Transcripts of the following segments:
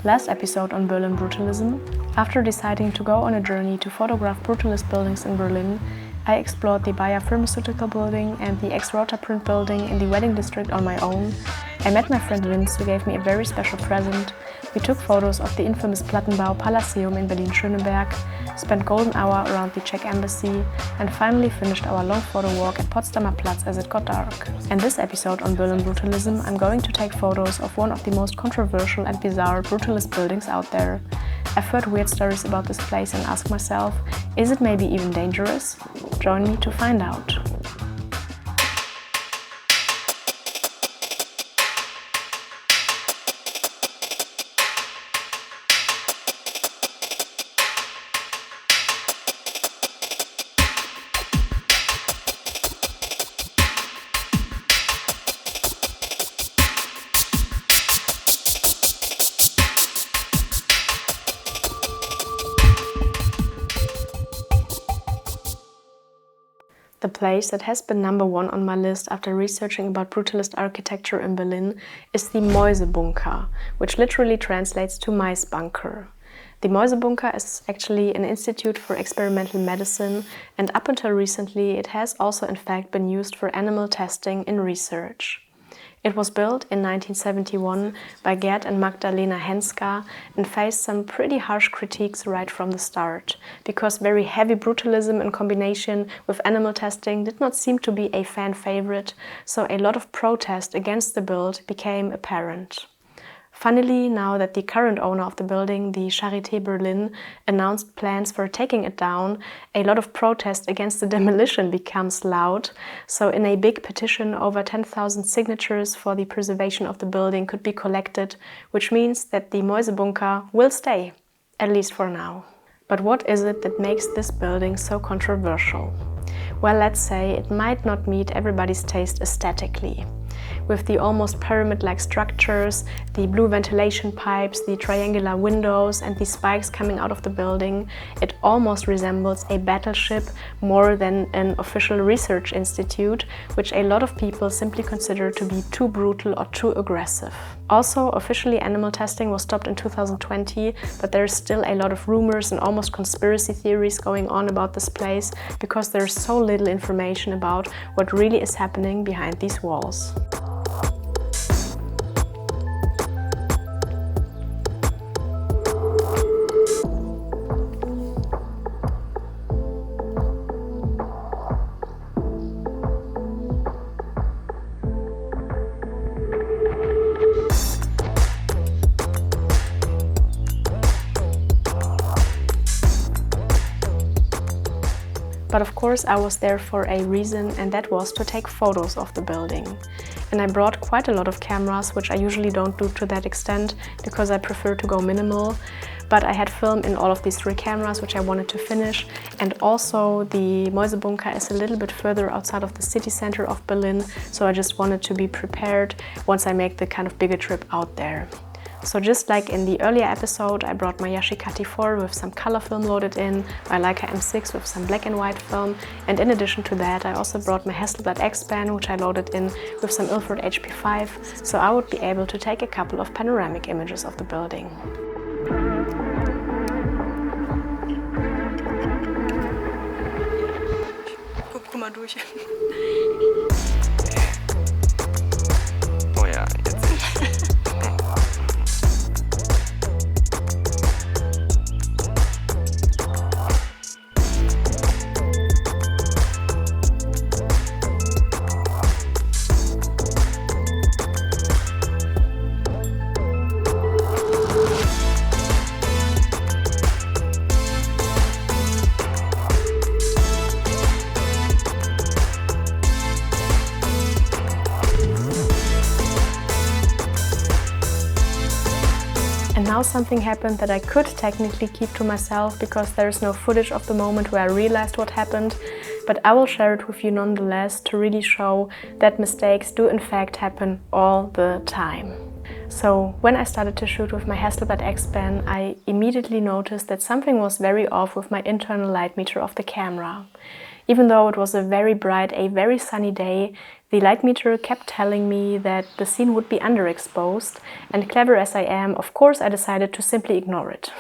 Last episode on Berlin brutalism, after deciding to go on a journey to photograph brutalist buildings in Berlin, I explored the Bayer Pharmaceutical building and the ex-Rota print building in the Wedding district on my own. I met my friend Vince, who gave me a very special present. We took photos of the infamous Plattenbau Palaceum in Berlin-Schöneberg, spent golden hour around the Czech embassy, and finally finished our long photo walk at Potsdamer Platz as it got dark. In this episode on Berlin brutalism, I'm going to take photos of one of the most controversial and bizarre brutalist buildings out there. I've heard weird stories about this place and ask myself, is it maybe even dangerous? Join me to find out. The place that has been number one on my list after researching about brutalist architecture in Berlin is the Mäusebunker, which literally translates to Mäusebunker. The Mäusebunker is actually an institute for experimental medicine, and up until recently it has also in fact been used for animal testing in research. It was built in 1971 by Gerd and Magdalena Henska and faced some pretty harsh critiques right from the start, because very heavy brutalism in combination with animal testing did not seem to be a fan favorite, so a lot of protest against the build became apparent. Funnily, now that the current owner of the building, the Charité Berlin, announced plans for taking it down, a lot of protest against the demolition becomes loud. So in a big petition, over 10,000 signatures for the preservation of the building could be collected, which means that the Mäusebunker will stay, at least for now. But what is it that makes this building so controversial? Well, let's say it might not meet everybody's taste aesthetically. With the almost pyramid-like structures, the blue ventilation pipes, the triangular windows and the spikes coming out of the building, it almost resembles a battleship more than an official research institute, which a lot of people simply consider to be too brutal or too aggressive. Also, officially animal testing was stopped in 2020, but there is still a lot of rumors and almost conspiracy theories going on about this place because there is so little information about what really is happening behind these walls. But of course I was there for a reason, and that was to take photos of the building. And I brought quite a lot of cameras, which I usually don't do to that extent because I prefer to go minimal. But I had film in all of these 3 cameras, which I wanted to finish. And also the Mäusebunker is a little bit further outside of the city center of Berlin, so I just wanted to be prepared once I make the kind of bigger trip out there. So just like in the earlier episode, I brought my Yashica T4 with some color film loaded in, my Leica M6 with some black and white film, and in addition to that I also brought my Hasselblad XPAN, which I loaded in with some Ilford HP5, so I would be able to take a couple of panoramic images of the building. Guck mal durch. Oh ja, jetzt. And now something happened that I could technically keep to myself because there is no footage of the moment where I realized what happened, but I will share it with you nonetheless to really show that mistakes do in fact happen all the time. So when I started to shoot with my Hasselblad XPAN, I immediately noticed that something was very off with my internal light meter of the camera. Even though it was a very bright, a very sunny day, the light meter kept telling me that the scene would be underexposed, and clever as I am, of course I decided to simply ignore it.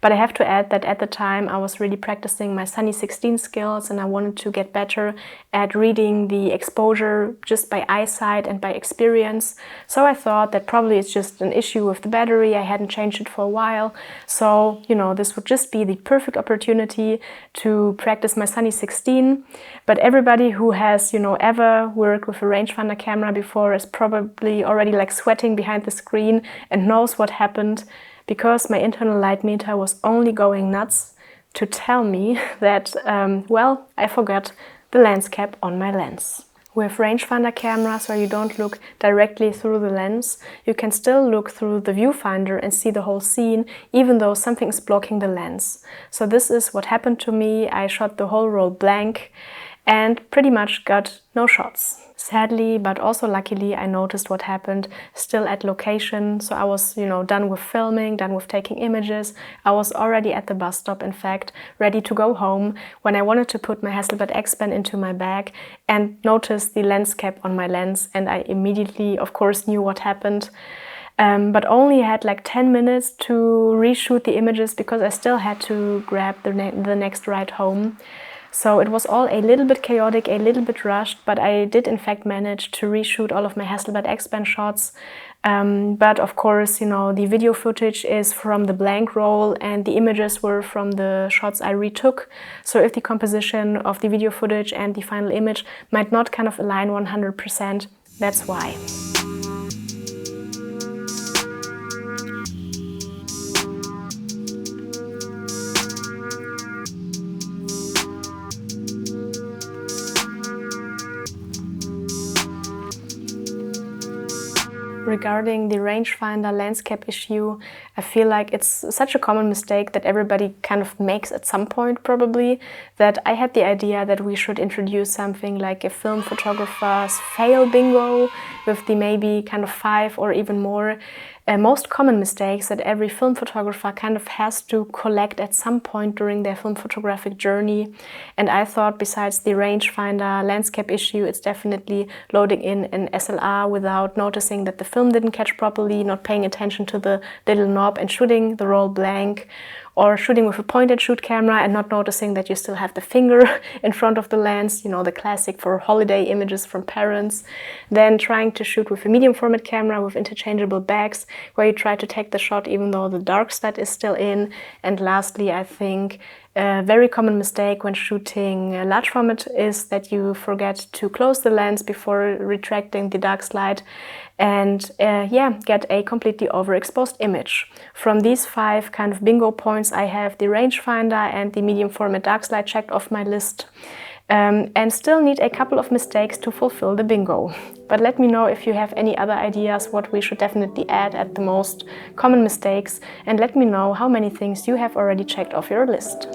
But I have to add that at the time I was really practicing my Sunny 16 skills, and I wanted to get better at reading the exposure just by eyesight and by experience. So I thought that probably it's just an issue with the battery, I hadn't changed it for a while. So, this would just be the perfect opportunity to practice my Sunny 16. But everybody who has, ever worked with a rangefinder camera before is probably already like sweating behind the screen and knows what happened, because my internal light meter was only going nuts to tell me that, I forgot the lens cap on my lens. With rangefinder cameras where you don't look directly through the lens, you can still look through the viewfinder and see the whole scene, even though something is blocking the lens. So this is what happened to me. I shot the whole roll blank and pretty much got no shots. Sadly, but also luckily, I noticed what happened still at location. So I was, done with filming, done with taking images. I was already at the bus stop, in fact, ready to go home when I wanted to put my Hasselblad XPAN into my bag and noticed the lens cap on my lens. And I immediately, of course, knew what happened. But only had like 10 minutes to reshoot the images because I still had to grab the next ride home. So it was all a little bit chaotic, a little bit rushed, but I did in fact manage to reshoot all of my Hasselblad XPAN shots. But of course, the video footage is from the blank roll and the images were from the shots I retook. So if the composition of the video footage and the final image might not kind of align 100%, that's why. Regarding the rangefinder lens cap issue, I feel like it's such a common mistake that everybody kind of makes at some point probably, that I had the idea that we should introduce something like a film photographer's fail bingo with the maybe kind of 5 or even more most common mistakes that every film photographer kind of has to collect at some point during their film photographic journey. And I thought besides the rangefinder lens cap issue, it's definitely loading in an SLR without noticing that the film didn't catch properly, not paying attention to the little knob and shooting the roll blank, or shooting with a point-and-shoot camera and not noticing that you still have the finger in front of the lens, the classic for holiday images from parents. Then trying to shoot with a medium format camera with interchangeable bags, where you try to take the shot even though the dark stud is still in. And lastly, I think a very common mistake when shooting large format is that you forget to close the lens before retracting the dark slide and get a completely overexposed image. From these 5 kind of bingo points, I have the rangefinder and the medium format dark slide checked off my list. And still need a couple of mistakes to fulfill the bingo. But let me know if you have any other ideas what we should definitely add at the most common mistakes, and let me know how many things you have already checked off your list.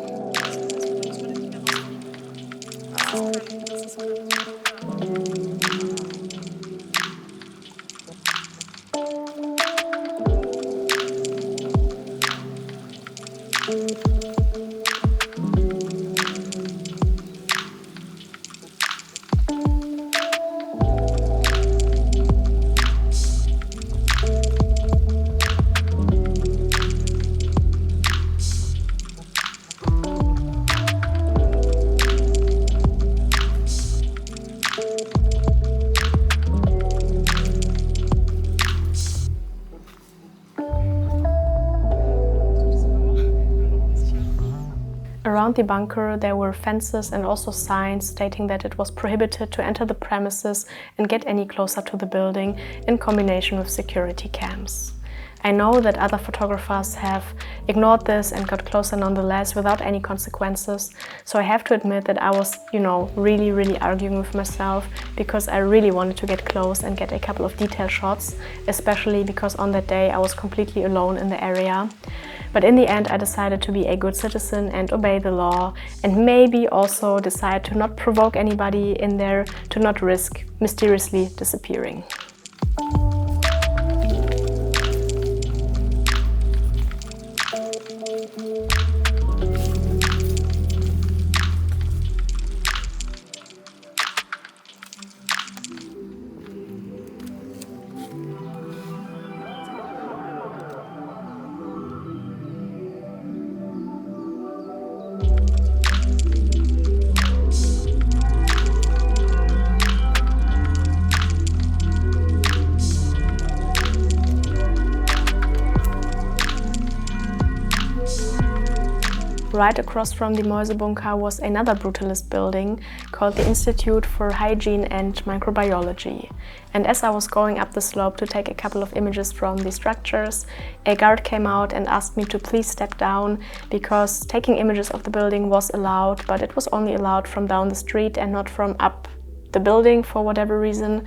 Around the bunker there were fences and also signs stating that it was prohibited to enter the premises and get any closer to the building, in combination with security cams. I know that other photographers have ignored this and got closer nonetheless without any consequences, so I have to admit that I was, really arguing with myself, because I really wanted to get close and get a couple of detail shots, especially because on that day I was completely alone in the area. But in the end I decided to be a good citizen and obey the law, and maybe also decide to not provoke anybody in there, to not risk mysteriously disappearing. Right across from the Mäusebunker was another brutalist building called the Institute for Hygiene and Microbiology. And as I was going up the slope to take a couple of images from the structures, a guard came out and asked me to please step down because taking images of the building was allowed, but it was only allowed from down the street and not from up the building for whatever reason.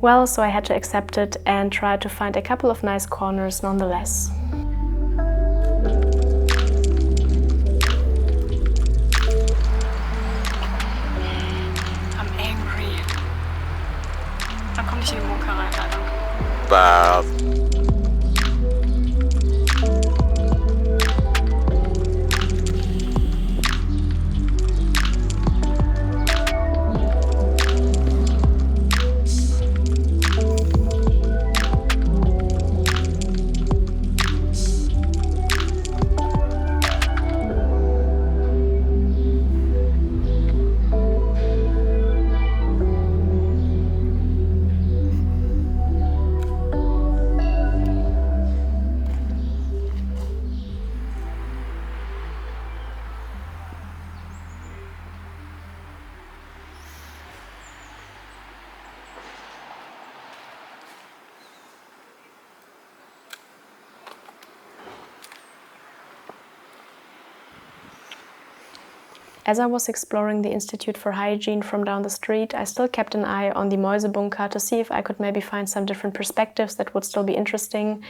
Well, so I had to accept it and try to find a couple of nice corners nonetheless. Da komme ich in den Bunker rein, leider. Bah. As I was exploring the Institute for Hygiene from down the street, I still kept an eye on the Mäusebunker to see if I could maybe find some different perspectives that would still be interesting,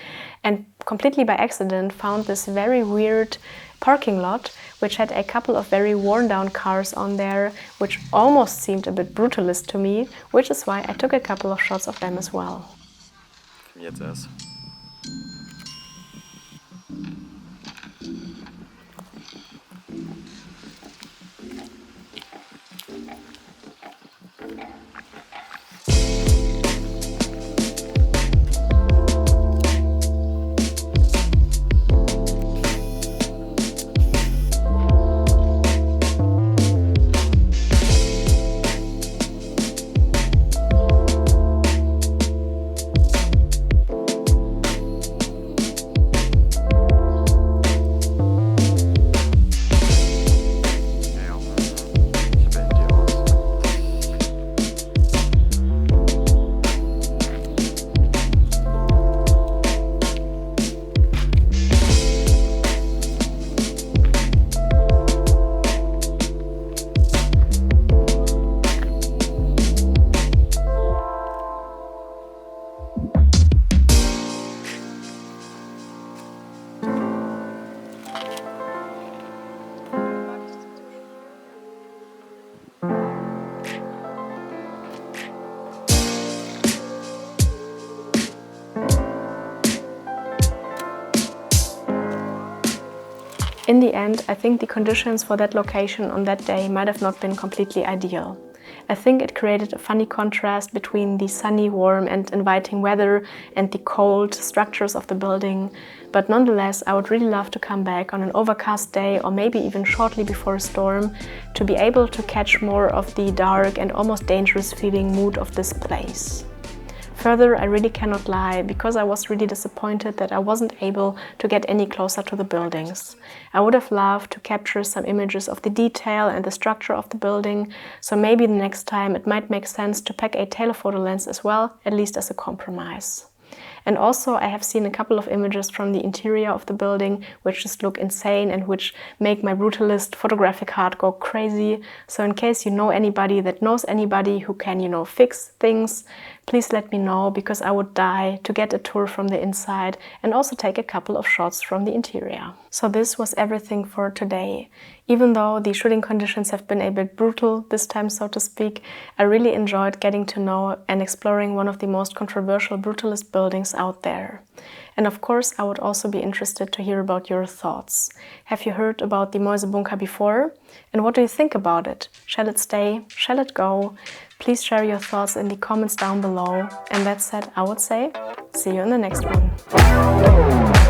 and completely by accident found this very weird parking lot which had a couple of very worn down cars on there, which almost seemed a bit brutalist to me, which is why I took a couple of shots of them as well. Jetzt erst. In the end, I think the conditions for that location on that day might have not been completely ideal. I think it created a funny contrast between the sunny, warm and inviting weather and the cold structures of the building, but nonetheless I would really love to come back on an overcast day or maybe even shortly before a storm to be able to catch more of the dark and almost dangerous feeling mood of this place. Further, I really cannot lie, because I was really disappointed that I wasn't able to get any closer to the buildings. I would have loved to capture some images of the detail and the structure of the building, so maybe the next time it might make sense to pack a telephoto lens as well, at least as a compromise. And also I have seen a couple of images from the interior of the building which just look insane and which make my brutalist photographic heart go crazy. So in case you know anybody that knows anybody who can, fix things, please let me know, because I would die to get a tour from the inside and also take a couple of shots from the interior. So this was everything for today. Even though the shooting conditions have been a bit brutal this time, so to speak, I really enjoyed getting to know and exploring one of the most controversial brutalist buildings out there. And of course, I would also be interested to hear about your thoughts. Have you heard about the Mäusebunker before? And what do you think about it? Shall it stay? Shall it go? Please share your thoughts in the comments down below. And that said, I would say, see you in the next one.